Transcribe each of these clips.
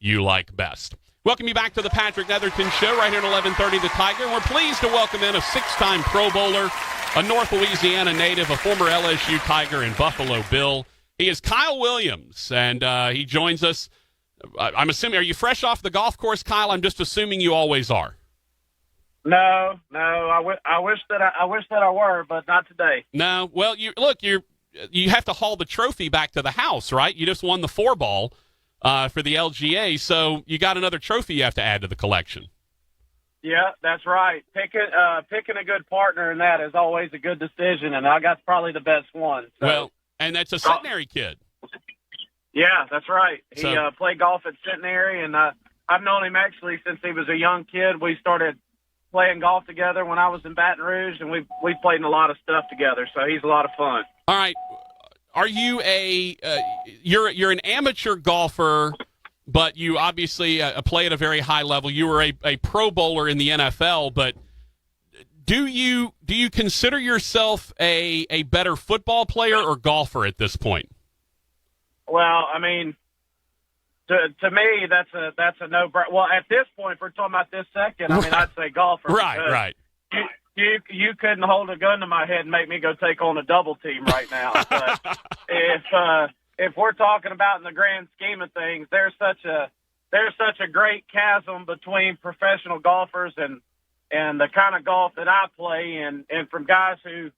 you like best. Welcome you back to the Patrick Netherton Show right here at 1130 The Tiger. We're pleased to welcome in a 6-time Pro Bowler, a North Louisiana native, a former LSU Tiger and Buffalo Bill. He is Kyle Williams, and he joins us. I'm assuming, are you fresh off the golf course, Kyle? I'm just assuming you always are. No. I wish that I were, but not today. No. Well, you have to haul the trophy back to the house, right? You just won the 4-ball for the LGA, so you got another trophy you have to add to the collection. Yeah, that's right. Picking a good partner in that is always a good decision, and I got probably the best one. So. Well, and that's a Centenary kid. Yeah, that's right. He So, played golf at Centenary, and I've known him actually since he was a young kid. We started playing golf together when I was in Baton Rouge, and we played in a lot of stuff together. So he's a lot of fun. all right. Are you you're an amateur golfer, but you obviously play at a very high level. You were a Pro Bowler in the NFL, but do you consider yourself a better football player or golfer at this point? Well, I mean, to me, that's a no-brainer. Well, at this point, if we're talking about this second, I mean, I'd say golfer. Right. You couldn't hold a gun to my head and make me go take on a double team right now. But if we're talking about in the grand scheme of things, there's such a great chasm between professional golfers and the kind of golf that I play, and from guys who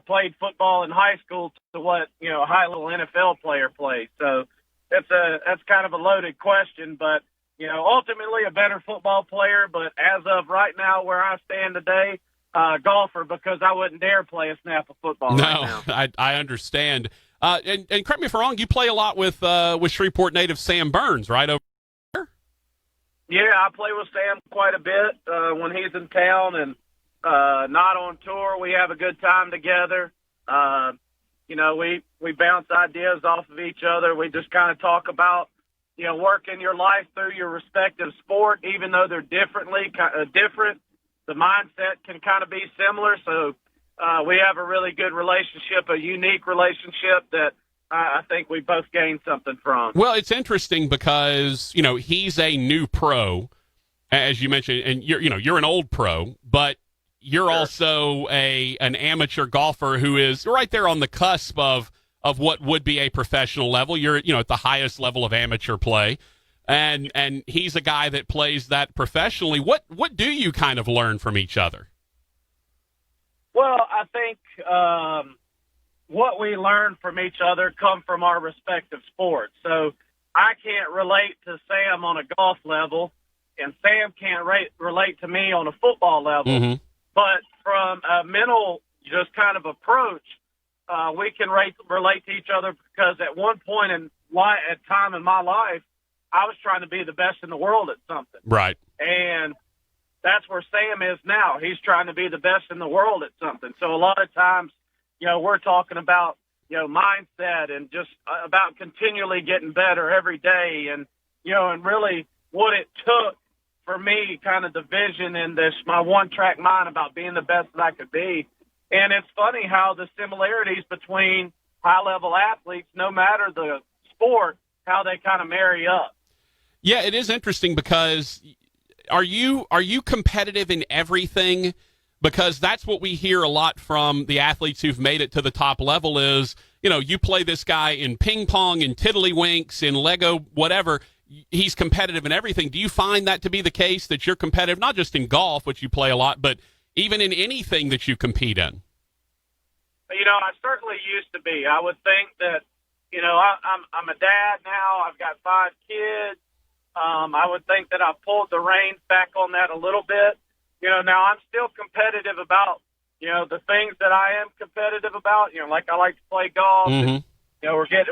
played football in high school to what a high level NFL player plays. So that's kind of a loaded question, but ultimately a better football player. But as of right now, where I stand today, golfer, because I wouldn't dare play a snap of football right now. I understand. And correct me if I'm wrong, you play a lot with Shreveport native Sam Burns, right over there? Yeah, I play with Sam quite a bit when he's in town and not on tour. We have a good time together. We bounce ideas off of each other. We just kind of talk about working your life through your respective sport, even though they're different. The mindset can kind of be similar, so we have a really good relationship, a unique relationship that I think we both gained something from. Well, it's interesting because he's a new pro, as you mentioned, and you're an old pro, but you're also an amateur golfer who is right there on the cusp of what would be a professional level. You're at the highest level of amateur play. And he's a guy that plays that professionally. What do you kind of learn from each other? Well, I think what we learn from each other come from our respective sports. So I can't relate to Sam on a golf level, and Sam can't relate to me on a football level. Mm-hmm. But from a mental just kind of approach, we can relate to each other because at one point at time in my life, I was trying to be the best in the world at something. Right. And that's where Sam is now. He's trying to be the best in the world at something. So a lot of times, we're talking about, mindset and just about continually getting better every day. And, and really what it took for me, kind of the vision in this, my one-track mind about being the best that I could be. And it's funny how the similarities between high-level athletes, no matter the sport, how they kind of marry up. Yeah, it is interesting because are you competitive in everything? Because that's what we hear a lot from the athletes who've made it to the top level is, you play this guy in ping pong, in tiddlywinks, in Lego, whatever. He's competitive in everything. Do you find that to be the case, that you're competitive, not just in golf, which you play a lot, but even in anything that you compete in? I certainly used to be. I would think that, I'm a dad now. I've got 5 kids. I would think that I've pulled the reins back on that a little bit. Now I'm still competitive about, the things that I am competitive about. Like I like to play golf. Mm-hmm. And,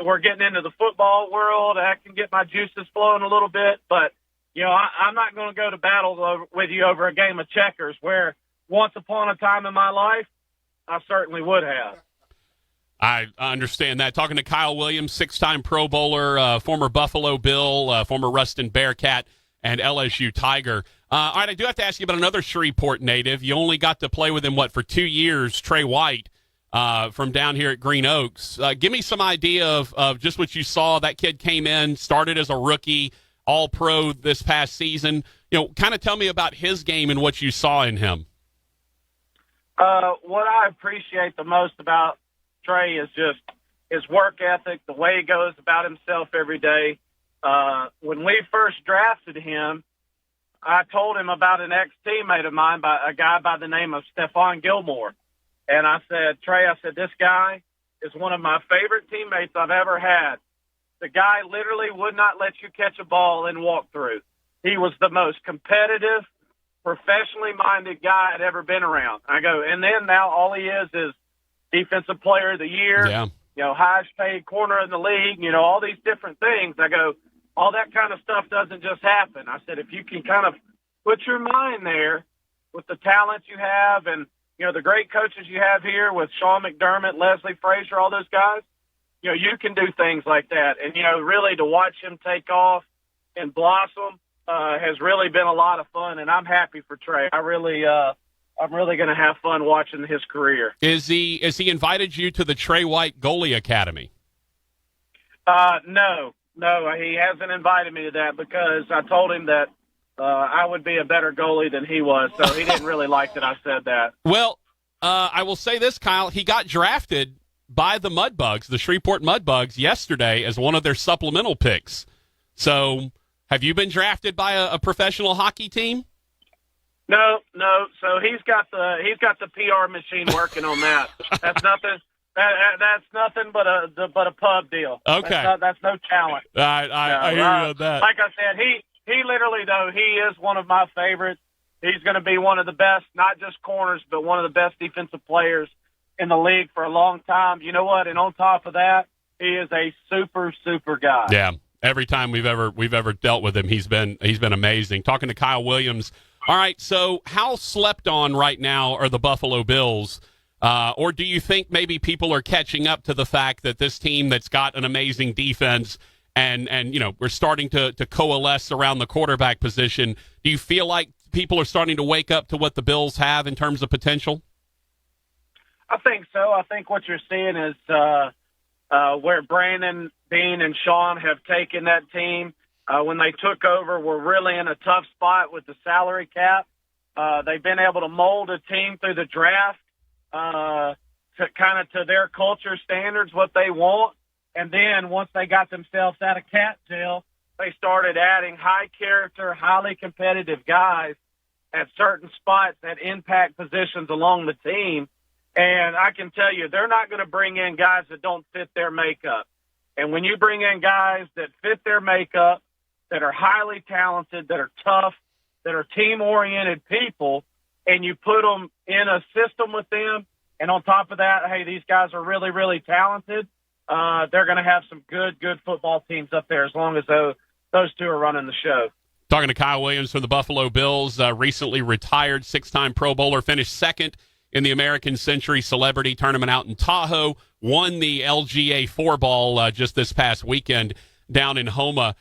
we're getting into the football world. I can get my juices flowing a little bit, but I'm not going to go to battle with you over a game of checkers. Where once upon a time in my life, I certainly would have. I understand that. Talking to Kyle Williams, 6-time Pro Bowler, former Buffalo Bill, former Ruston Bearcat, and LSU Tiger. All right, I do have to ask you about another Shreveport native. You only got to play with him, for 2 years, Trey White, from down here at Green Oaks. Give me some idea of just what you saw. That kid came in, started as a rookie. All-Pro this past season. Kind of tell me about his game and what you saw in him. What I appreciate the most about Trey is just his work ethic, the way he goes about himself every day. When we first drafted him, I told him about an ex-teammate of mine, a guy by the name of Stephon Gilmore. And I said, Trey, this guy is one of my favorite teammates I've ever had. The guy literally would not let you catch a ball and walk through. He was the most competitive, professionally minded guy I'd ever been around. I go, and then now all he is Defensive Player of the Year, highest paid corner in the league, all these different things. I go, all that kind of stuff doesn't just happen. I said, if you can kind of put your mind there with the talent you have and, the great coaches you have here with Sean McDermott, Leslie Frazier, all those guys, you can do things like that. And, really to watch him take off and blossom has really been a lot of fun. And I'm happy for Trey. I'm really going to have fun watching his career. Is he invited you to the Trey White Goalie Academy? No, he hasn't invited me to that because I told him that I would be a better goalie than he was, so he didn't really like that I said that. Well, I will say this, Kyle. He got drafted by the Mudbugs, the Shreveport Mudbugs, yesterday as one of their supplemental picks. So have you been drafted by a professional hockey team? No. So he's got the PR machine working on that. That's nothing. That's nothing but a pub deal. Okay, that's no talent. I hear you on that. Like I said, he literally though he is one of my favorites. He's going to be one of the best, not just corners, but one of the best defensive players in the league for a long time. You know what? And on top of that, he is a super guy. Yeah. Every time we've ever dealt with him, he's been amazing. Talking to Kyle Williams. All right, so how slept on right now are the Buffalo Bills? Or do you think maybe people are catching up to the fact that this team that's got an amazing defense and we're starting to coalesce around the quarterback position? Do you feel like people are starting to wake up to what the Bills have in terms of potential? I think so. I think what you're seeing is where Brandon, Dean, and Sean have taken that team. When they took over, we're really in a tough spot with the salary cap. They've been able to mold a team through the draft to their culture standards, what they want. And then once they got themselves out of cat jail, they started adding high character, highly competitive guys at certain spots at impact positions along the team. And I can tell you, they're not going to bring in guys that don't fit their makeup. And when you bring in guys that fit their makeup, that are highly talented, that are tough, that are team-oriented people, and you put them in a system with them, and on top of that, hey, these guys are really, really talented, they're going to have some good football teams up there as long as those two are running the show. Talking to Kyle Williams from the Buffalo Bills, recently retired, six-time Pro Bowler, finished second in the American Century Celebrity Tournament out in Tahoe, won the LGA 4-ball just this past weekend down in Homa.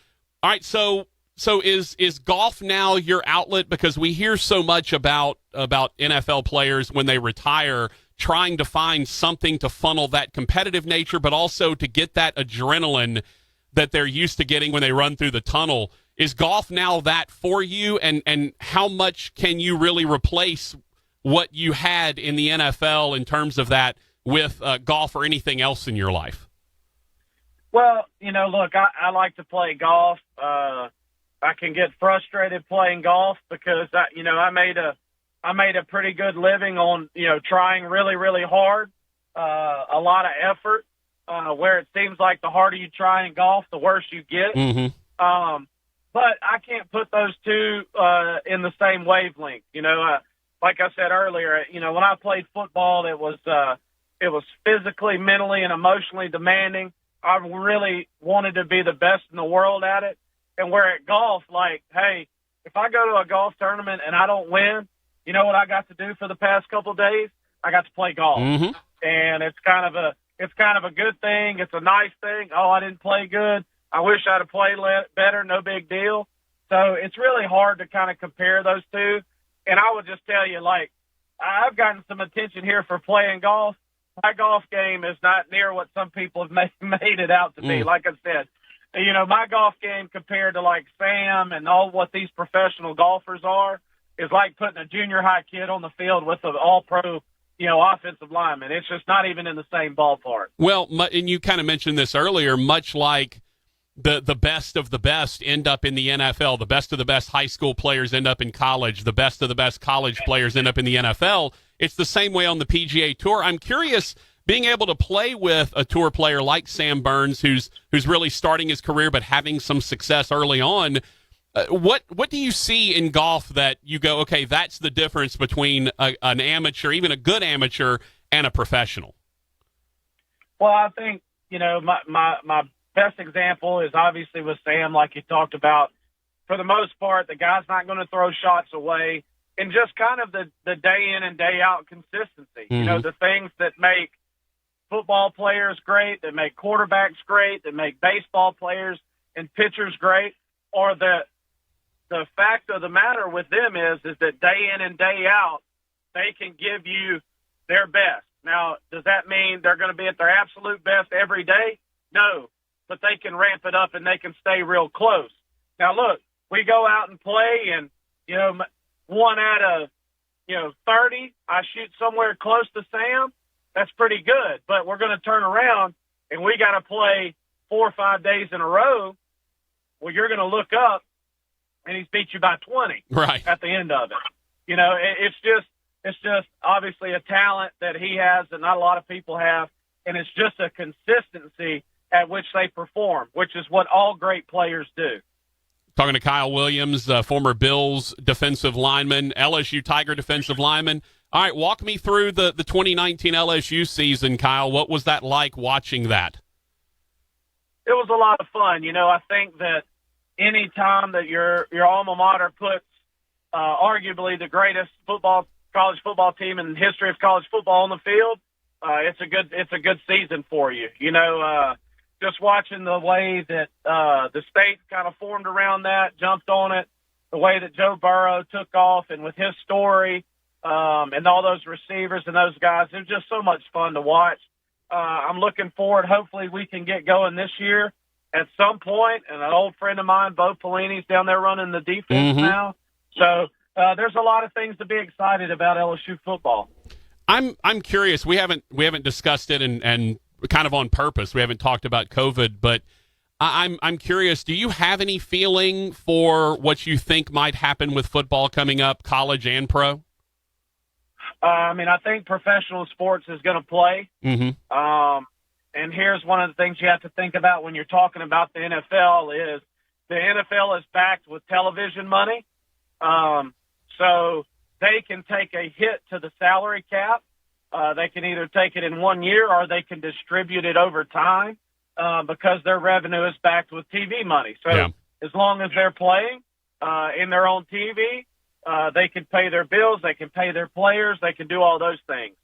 All right, so is golf now your outlet? Because we hear so much about NFL players when they retire trying to find something to funnel that competitive nature, but also to get that adrenaline that they're used to getting when they run through the tunnel. Is golf now that for you, and how much can you really replace what you had in the NFL in terms of that with golf or anything else in your life? Well, look, I like to play golf. I can get frustrated playing golf because I made a pretty good living on trying really, really hard, a lot of effort. Where it seems like the harder you try in golf, the worse you get. Mm-hmm. But I can't put those two in the same wavelength. Like I said earlier, when I played football, it was physically, mentally, and emotionally demanding. I really wanted to be the best in the world at it. And where at golf, like, hey, if I go to a golf tournament and I don't win, you know what I got to do for the past couple of days? I got to play golf. Mm-hmm. And it's kind of a good thing. It's a nice thing. Oh, I didn't play good. I wish I'd have played better. No big deal. So it's really hard to kind of compare those two. And I would just tell you, like, I've gotten some attention here for playing golf. My golf game is not near what some people have made it out to be. Like I said, my golf game compared to like Sam and all what these professional golfers are is like putting a junior high kid on the field with an all-pro, offensive lineman. It's just not even in the same ballpark. Well, and you kind of mentioned this earlier, much like the best of the best end up in the NFL, the best of the best high school players end up in college, the best of the best college players end up in the NFL. It's the same way on the PGA Tour. I'm curious, being able to play with a tour player like Sam Burns, who's really starting his career but having some success early on, what do you see in golf that you go, okay, that's the difference between an amateur, even a good amateur, and a professional? Well, I think, my best example is obviously with Sam, like you talked about. For the most part, the guy's not going to throw shots away, and just kind of the day in and day out consistency. Mm-hmm. The things that make football players great, that make quarterbacks great, that make baseball players and pitchers great, or the fact of the matter with them is that day in and day out, they can give you their best. Now, does that mean they're going to be at their absolute best every day? No, but they can ramp it up and they can stay real close. Now, look, we go out and play, and, 1 out of, 30, I shoot somewhere close to Sam. That's pretty good, but we're going to turn around and we got to play 4 or 5 days in a row. Well, you're going to look up and he's beat you by 20 right at the end of it. It's just obviously a talent that he has that not a lot of people have, and it's just a consistency at which they perform, which is what all great players do. Talking to Kyle Williams, former Bills defensive lineman, LSU Tiger defensive lineman. All right, walk me through the 2019 LSU season, Kyle. What was that like watching that? It was a lot of fun. I think that any time that your alma mater puts arguably the greatest college football team in the history of college football on the field, it's a good season for you. Just watching the way that the state kind of formed around that, jumped on it, the way that Joe Burrow took off, and with his story and all those receivers and those guys, it was just so much fun to watch. I'm looking forward. Hopefully we can get going this year at some point. And an old friend of mine, Bo Pelini's down there running the defense now. So there's a lot of things to be excited about LSU football. I'm curious. We haven't discussed it and kind of on purpose. We haven't talked about COVID, but I'm curious. Do you have any feeling for what you think might happen with football coming up, college and pro? I think professional sports is going to play. Mm-hmm. And here's one of the things you have to think about when you're talking about the NFL is the NFL is backed with television money. So they can take a hit to the salary cap. They can either take it in 1 year or they can distribute it over time because their revenue is backed with TV money. So as long as they're playing in their own TV, they can pay their bills, they can pay their players, they can do all those things.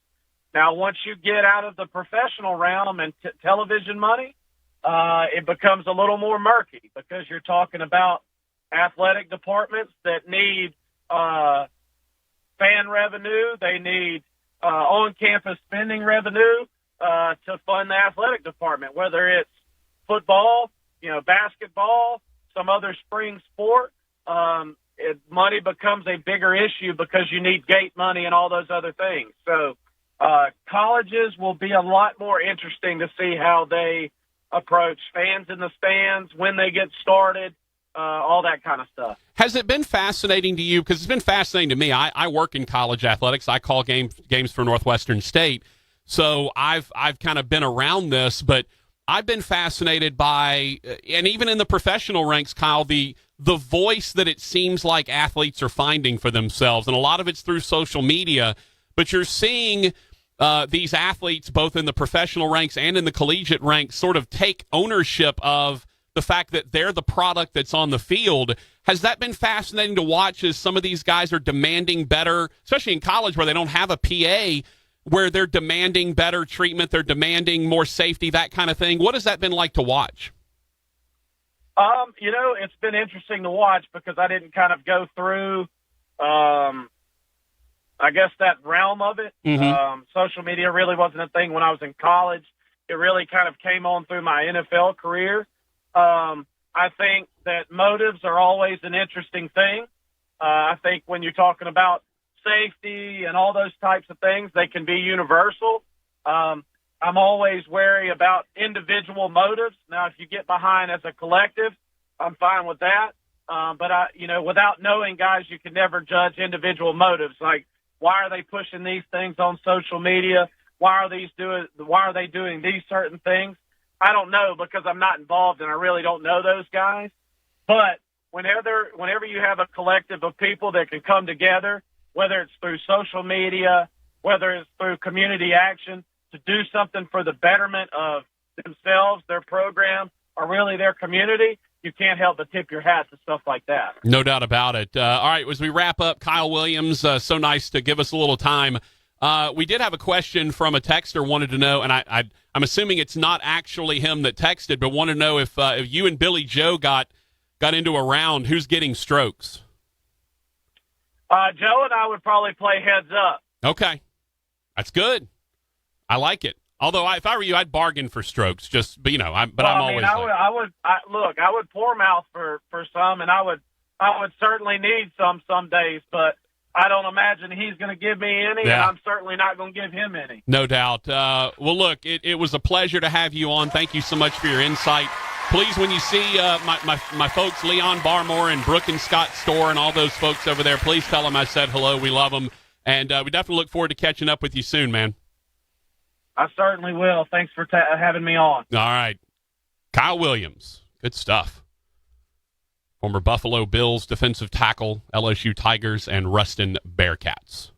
Now, once you get out of the professional realm and television money, it becomes a little more murky because you're talking about athletic departments that need fan revenue. They need on-campus spending revenue to fund the athletic department, whether it's football, basketball, some other spring sport. Money becomes a bigger issue because you need gate money and all those other things. So colleges will be a lot more interesting to see how they approach fans in the stands, when they get started, all that kind of stuff. Has it been fascinating to you? Because it's been fascinating to me. I work in college athletics. I call games for Northwestern State. So I've kind of been around this, but I've been fascinated by, and even in the professional ranks, Kyle, the voice that it seems like athletes are finding for themselves. And a lot of it's through social media, but you're seeing these athletes, both in the professional ranks and in the collegiate ranks, sort of take ownership of the fact that they're the product that's on the field. Has that been fascinating to watch as some of these guys are demanding better, especially in college where they don't have a PA, where they're demanding better treatment, they're demanding more safety, that kind of thing? What has that been like to watch? It's been interesting to watch because I didn't kind of go through, I guess, that realm of it. Mm-hmm. Social media really wasn't a thing when I was in college. It really kind of came on through my NFL career. I think that motives are always an interesting thing. I think when you're talking about safety and all those types of things, they can be universal. I'm always wary about individual motives. Now, if you get behind as a collective, I'm fine with that. But without knowing guys, you can never judge individual motives. Like, why are they pushing these things on social media? Why are they doing these certain things? I don't know, because I'm not involved and I really don't know those guys. But whenever you have a collective of people that can come together, whether it's through social media, whether it's through community action, to do something for the betterment of themselves, their program, or really their community, you can't help but tip your hat to stuff like that. No doubt about it. All right, as we wrap up, Kyle Williams, so nice to give us a little time. We did have a question from a texter, wanted to know, and I'm assuming it's not actually him that texted, but wanted to know if you and Billy Joe got into a round, who's getting strokes? Joe and I would probably play heads up. Okay. That's good. I like it. Although, if I were you, I'd bargain for strokes. I'm always. I would pour mouth for some, and I would certainly need some days, but I don't imagine he's going to give me any, and I'm certainly not going to give him any. No doubt. Well, look, it was a pleasure to have you on. Thank you so much for your insight. Please, when you see my folks, Leon Barmore and Brooke and Scott Store and all those folks over there, please tell them I said hello. We love them, and we definitely look forward to catching up with you soon, man. I certainly will. Thanks for having me on. All right. Kyle Williams. Good stuff. Former Buffalo Bills defensive tackle, LSU Tigers, and Ruston Bearcats.